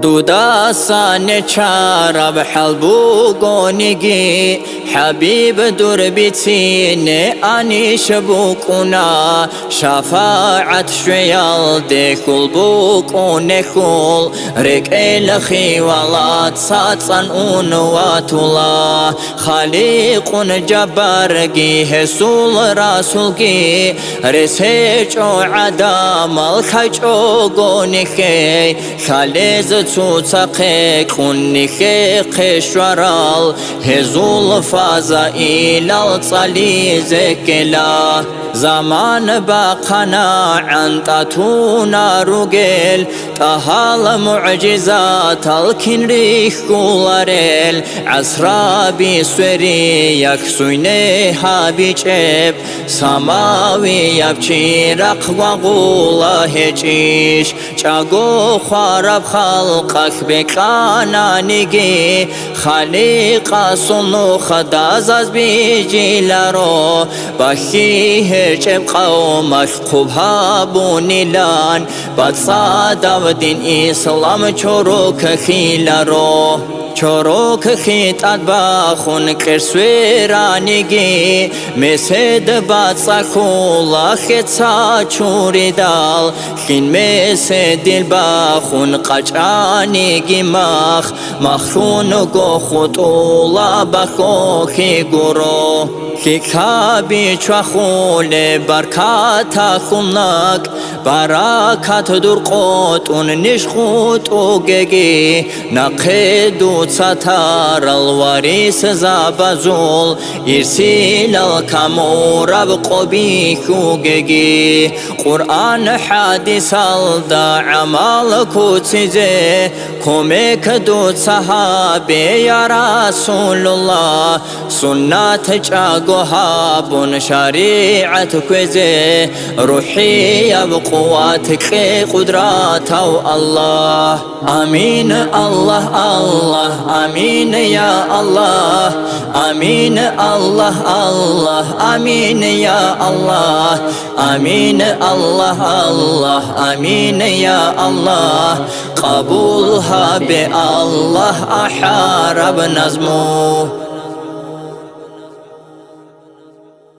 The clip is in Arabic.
دوداسان چارب حلبو گونگی حبیب دور بیتین آنیش بکونا شفاعت شویل دخول بکونخول رک الخی ولاد ساتسان اونواتولا خالقون جبرگی حسول رسولگی رسیچو عدام الخیچو گونخی خالز تساقي كوني قشرال هزول فازائل الصلي زكلا زمان باقنا عن تاتونا رجل تهال معجزات الكنريخ كولاريل عسرابي سوري يكسوينها بيجب سماوي يبچي رقوا غولا هجيش چاگو خارب خلقك بكانا نيجي خالق صنو خدازاز بيجي لارو بخي هرچب قومك خوبها بونيلان بد صادو دين اسلام چوروك خيلارو چوروك خيت ادباخون كرسويرانيجي مسد باد ساخولا خيتسا چوري دال خين مسد الباخون قچانيجي مخون گو خطولا بخو خي گورو خيكابي چخول بركاتا خونك بركات دور قوتون نشخوت اوگگي نقدو تساتار الواريس زابزول يرسيل الكامورا بقبي خوگگي قرآن حديث الدا عمال كوتسيزي كوميك دو صحابي يا رسول الله سنة جاگوها بون شريعة كوزي روحي بقواتك قدرات الله آمين الله الله آمين يا الله آمين الله الله آمين يا الله آمين الله الله آمين يا الله قبولها بالله أحارب نظمه